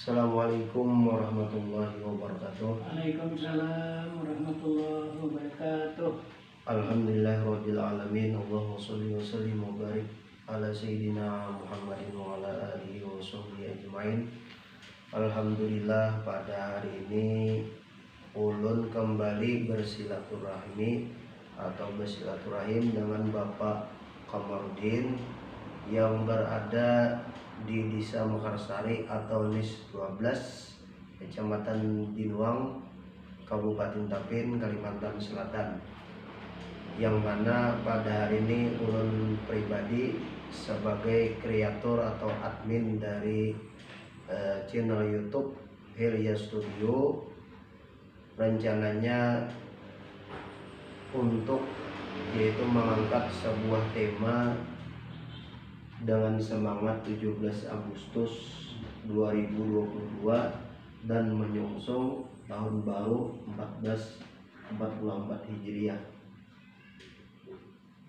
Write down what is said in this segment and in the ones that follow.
Assalamualaikum warahmatullahi wabarakatuh. Waalaikumsalam warahmatullahi wabarakatuh. Alhamdulillahirabbil alamin. Allahumma shalli wa sallim wa barik ala sayyidina Muhammadin wa ala alihi wa sahbihi ajmain. Alhamdulillah, pada hari ini ulun kembali bersilaturahmi atau bersilaturahim dengan Bapak Kamarudin yang berada di Desa Mekarsari atau NIS 12, Kecamatan Dinuang, Kabupaten Tapin, Kalimantan Selatan. Yang mana pada hari ini ulun pribadi sebagai kreator atau admin dari channel YouTube Hilya Studio, rencananya untuk yaitu mengangkat sebuah tema dengan semangat 17 Agustus 2022 dan menyongsong tahun baru 1444 Hijriah.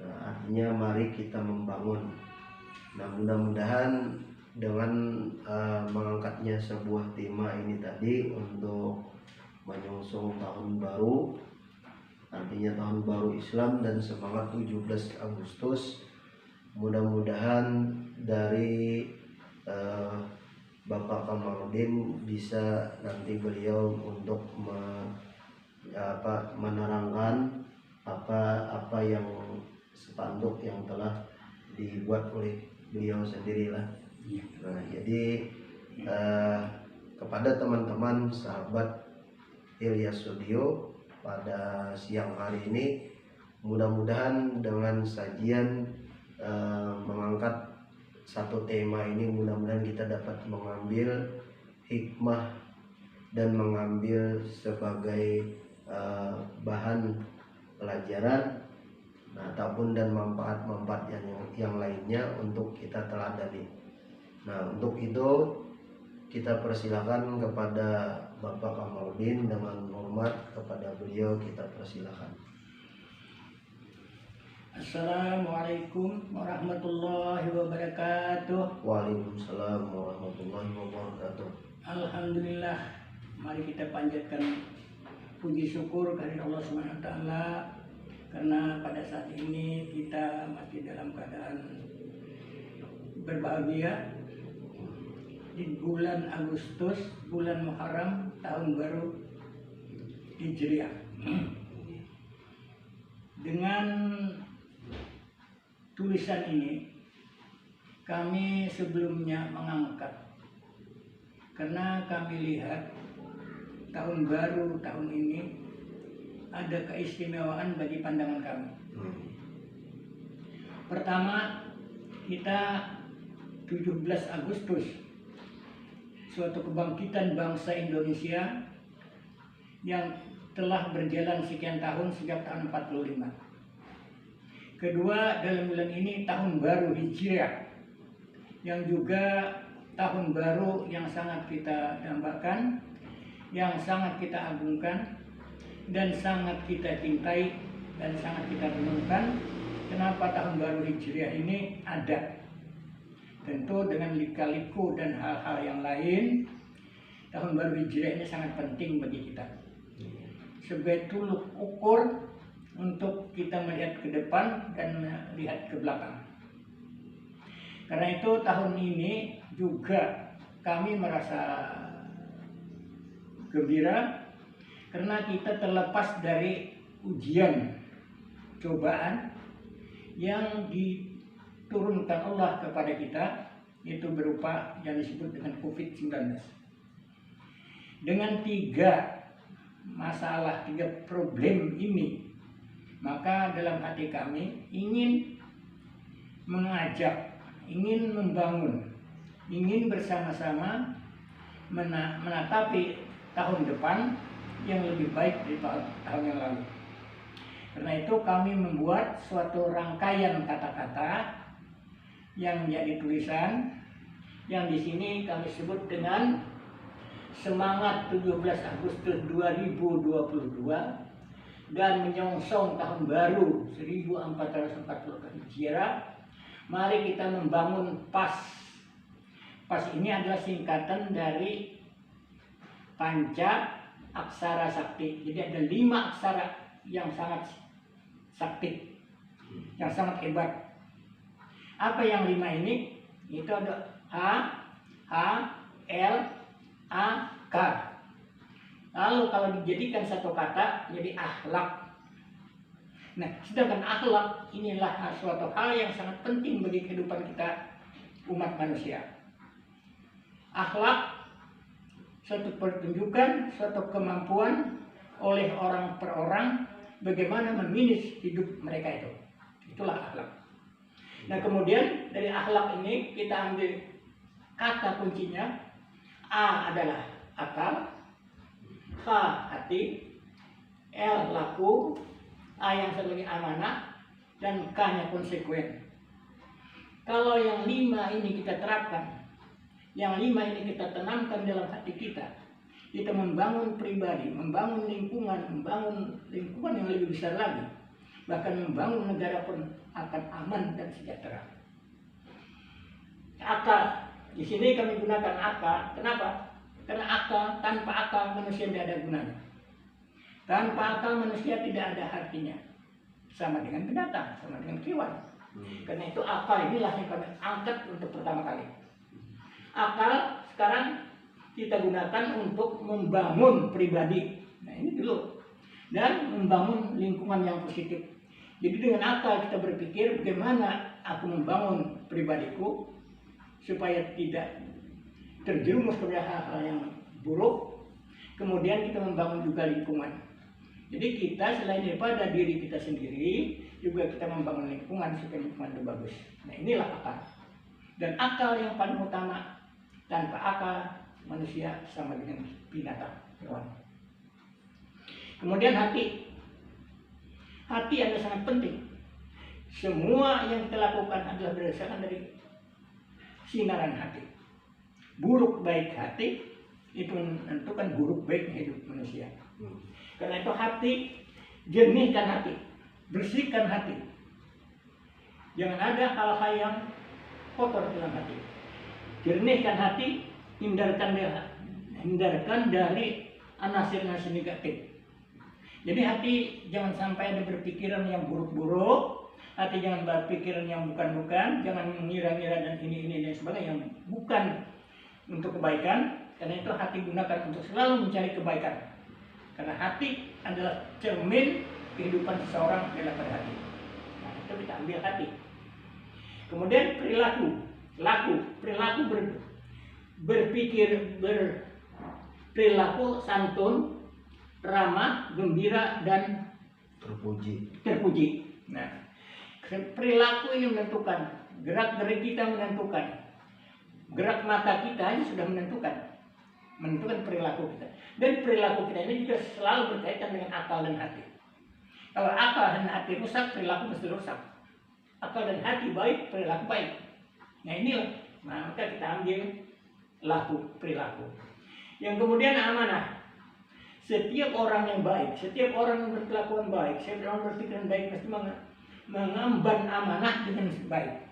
Nah, artinya mari kita membangun. Nah, mudah-mudahan dengan mengangkatnya sebuah tema ini tadi untuk menyongsong tahun baru, artinya tahun baru Islam dan semangat 17 Agustus, mudah-mudahan dari Bapak Kamarudin bisa nanti beliau untuk menerangkan apa yang spanduk yang telah dibuat oleh beliau sendirilah. Nah, jadi kepada teman-teman sahabat Hilya Studio pada siang hari ini, mudah-mudahan dengan sajian mengangkat satu tema ini, mudah-mudahan kita dapat mengambil hikmah dan mengambil sebagai bahan pelajaran, ataupun dan manfaat-manfaat yang lainnya untuk kita teladani. Nah, untuk itu kita persilakan kepada Bapak Kamarudin, dengan hormat kepada beliau kita persilakan. Assalamualaikum warahmatullahi wabarakatuh. Waalaikumsalam warahmatullahi wabarakatuh. Alhamdulillah, mari kita panjatkan puji syukur kehadirat Allah Subhanahu wa taala, karena pada saat ini kita masih dalam keadaan berbahagia di bulan Agustus, bulan Muharram, tahun baru Hijriah. Dengan tulisan ini kami sebelumnya mengangkat karena kami lihat tahun baru tahun ini ada keistimewaan bagi pandangan kami. Pertama, kita 17 Agustus, suatu kebangkitan bangsa Indonesia yang telah berjalan sekian tahun sejak tahun 45. Kedua, dalam bulan ini tahun baru Hijriah, yang juga tahun baru yang sangat kita dambakan, yang sangat kita agungkan, dan sangat kita cintai, dan sangat kita renungkan. Kenapa tahun baru Hijriah ini ada? Tentu dengan lika-liku dan hal-hal yang lain, tahun baru Hijriah ini sangat penting bagi kita sebagai tolok ukur untuk kita melihat ke depan dan melihat ke belakang. Karena itu tahun ini juga kami merasa gembira karena kita terlepas dari ujian, cobaan yang diturunkan Allah kepada kita, yaitu berupa yang disebut dengan COVID-19. Dengan tiga masalah, tiga problem ini, maka dalam hati kami ingin mengajak, ingin membangun, ingin bersama-sama menatapi tahun depan yang lebih baik dari tahun yang lalu. Karena itu kami membuat suatu rangkaian kata-kata yang menjadi tulisan, yang di sini kami sebut dengan semangat 17 Agustus 2022 dan menyongsong tahun baru 1444 Hijriah. Mari kita membangun PAS. PAS ini adalah singkatan dari panca aksara sakti. Jadi ada 5 aksara yang sangat sakti, yang sangat hebat. Apa yang 5 ini? Itu ada A, H, L, A, K. Lalu kalau dijadikan satu kata jadi akhlak. Nah, sedangkan akhlak inilah suatu hal yang sangat penting bagi kehidupan kita umat manusia. Akhlak suatu pertunjukan, suatu kemampuan oleh orang per orang bagaimana memanage hidup mereka itu. Itulah akhlak. Nah, kemudian dari akhlak ini kita ambil kata kuncinya. A adalah akal, H hati, L laku, A yang satu lagi amanah, dan K-nya konsekuen. Kalau yang 5 ini kita terapkan, yang 5 ini kita tanamkan dalam hati kita membangun pribadi, membangun lingkungan yang lebih besar lagi, bahkan membangun negara pun akan aman dan sejahtera. Akal, di sini kami gunakan akal. Kenapa? Karena akal, tanpa akal manusia tidak ada gunanya. Tanpa akal manusia tidak ada artinya. Sama dengan binatang, sama dengan kewan. Karena itu akal inilah yang kami angkat untuk pertama kali. Akal sekarang kita gunakan untuk membangun pribadi. Nah, ini dulu. Dan membangun lingkungan yang positif. Jadi dengan akal kita berpikir bagaimana aku membangun pribadiku supaya tidak terjerumus kepada hal-hal yang buruk. Kemudian kita membangun juga lingkungan. Jadi kita selain daripada diri kita sendiri, juga kita membangun lingkungan supaya lingkungan itu bagus. Nah, inilah akal. Dan akal yang paling utama, tanpa akal manusia sama dengan binatang, hewan. Kemudian hati. Hati adalah sangat penting. Semua yang kita lakukan adalah berdasarkan dari sinaran hati. Buruk baik hati itu menentukan buruk baiknya hidup manusia. Karena itu hati, jernihkan hati, bersihkan hati. Jangan ada hal-hal yang kotor dalam hati. Jernihkan hati, hindarkan dari anasir-anasir negatif. Jadi hati jangan sampai ada berpikiran yang buruk-buruk, hati jangan berpikiran yang bukan-bukan, jangan mengira-ngira dan ini dan sebagainya yang bukan untuk kebaikan. Karena itu hati gunakan untuk selalu mencari kebaikan. Karena hati adalah cermin kehidupan seseorang adalah pada hati. Nah, itu kita ambil hati. Kemudian perilaku berpikir, perilaku santun, ramah, gembira, dan terpuji. Nah, perilaku ini menentukan, gerak gerik kita menentukan, gerak mata kita ini sudah menentukan perilaku kita. Dan perilaku kita ini juga selalu berkaitan dengan akal dan hati. Kalau akal dan hati rusak, perilaku pasti rusak. Akal dan hati baik, perilaku baik. Nah, inilah. Nah, maka kita ambil perilaku. Yang kemudian amanah. Setiap orang yang baik, setiap orang yang berkelakuan baik, setiap orang berpikiran baik mesti mengemban amanah dengan baik.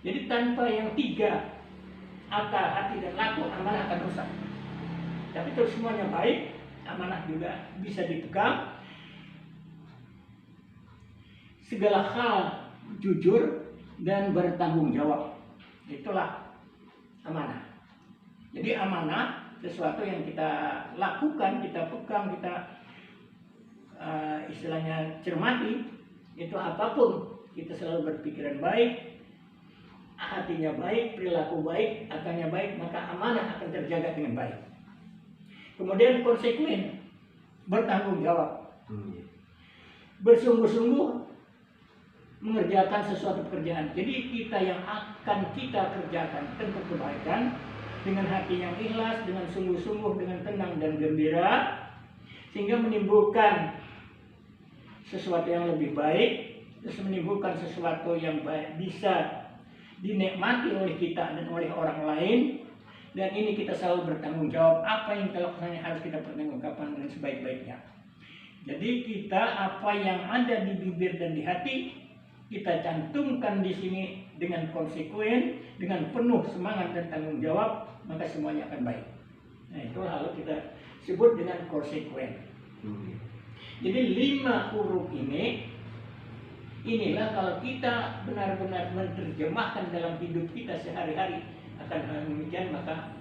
Jadi tanpa yang 3, akal, hati, dan laku, amanah akan rusak. Tapi kalau semuanya baik, amanah juga bisa dipegang. Segala hal jujur dan bertanggung jawab. Itulah amanah. Jadi amanah sesuatu yang kita lakukan, kita pegang, kita istilahnya cermati. Itu apapun kita selalu berpikiran baik, hatinya baik, perilaku baik, akalnya baik, maka amanah akan terjaga dengan baik. Kemudian konsekuen, bertanggung jawab, bersungguh-sungguh mengerjakan sesuatu pekerjaan. Jadi kita yang akan kita kerjakan tentu kebaikan dengan hati yang ikhlas, dengan sungguh-sungguh, dengan tenang dan gembira, sehingga menimbulkan sesuatu yang lebih baik, terus menimbulkan sesuatu yang baik, bisa dinikmati oleh kita dan oleh orang lain. Dan ini kita selalu bertanggung jawab, apa yang kita lakukan harus kita pertanggungjawabkan dengan sebaik-baiknya. Jadi kita apa yang ada di bibir dan di hati kita cantumkan di sini dengan konsekuen, dengan penuh semangat dan tanggung jawab, maka semuanya akan baik. Nah, itu lalu kita sebut dengan konsekuen. Jadi 5 huruf ini, inilah kalau kita benar-benar menerjemahkan dalam hidup kita sehari-hari akan hal demikian, maka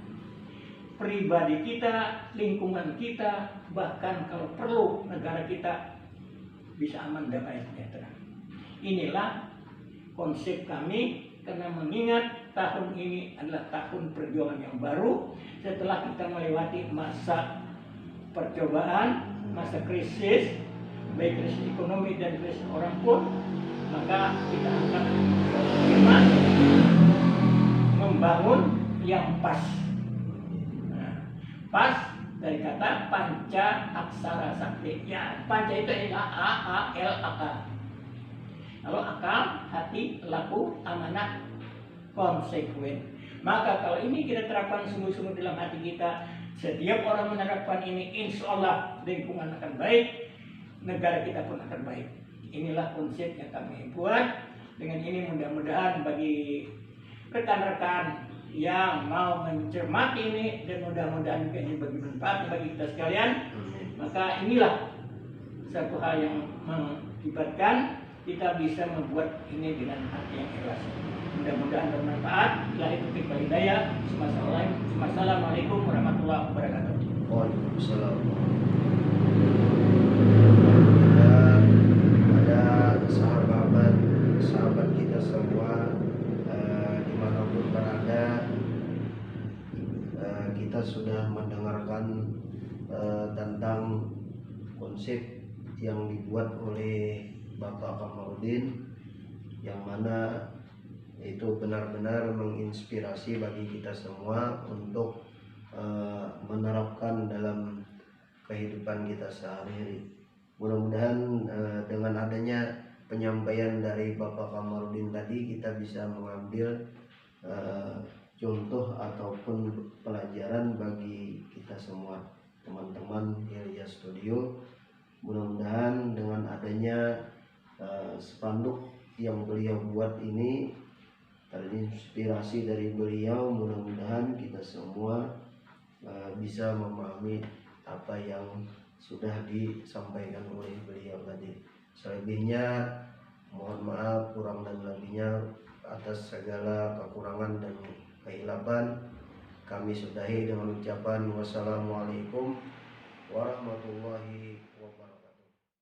pribadi kita, lingkungan kita, bahkan kalau perlu negara kita bisa aman, damai, sejahtera. Inilah konsep kami, karena mengingat tahun ini adalah tahun perjuangan yang baru setelah kita melewati masa percobaan, masa krisis, baik krisis ekonomi dan krisis orang pun, maka kita akan membangun yang pas. Nah, pas dari kata panca aksara sakti. Ya, panca itu adalah A, A, L, akal. Kalau akal, hati, laku, amanah, konsekuen. Maka kalau ini kita terapkan sungguh-sungguh dalam hati kita, setiap orang menerapkan ini, insya Allah lingkungan akan baik, negara kita pun akan baik. Inilah konsep yang kami buat. Dengan ini mudah-mudahan bagi rekan-rekan yang mau mencermati ini, dan mudah-mudahan ini bagi manfaat bagi kita sekalian, maka inilah satu hal yang mengakibatkan kita bisa membuat ini dengan hati yang ikhlas. Mudah-mudahan bermanfaat. Bila itu kita hidayah. Wassalamualaikum warahmatullahi wabarakatuh. Waalaikumsalam. Ada sahabat kita semua, dimanapun berada, kita sudah mendengarkan tentang konsep yang dibuat oleh Bapak Kamarudin, yang mana itu benar-benar menginspirasi bagi kita semua untuk menerapkan dalam kehidupan kita sehari-hari. Mudah-mudahan dengan adanya penyampaian dari Bapak Kamarudin tadi, kita bisa mengambil contoh ataupun pelajaran bagi kita semua, teman-teman Hilya Studio. Mudah-mudahan dengan adanya spanduk yang beliau buat ini terinspirasi dari beliau, mudah-mudahan kita semua bisa memahami apa yang sudah disampaikan oleh beliau tadi. Selebihnya mohon maaf kurang dan lebihnya atas segala kekurangan dan kehilapan. Kami sudahi dengan ucapan wassalamualaikum warahmatullahi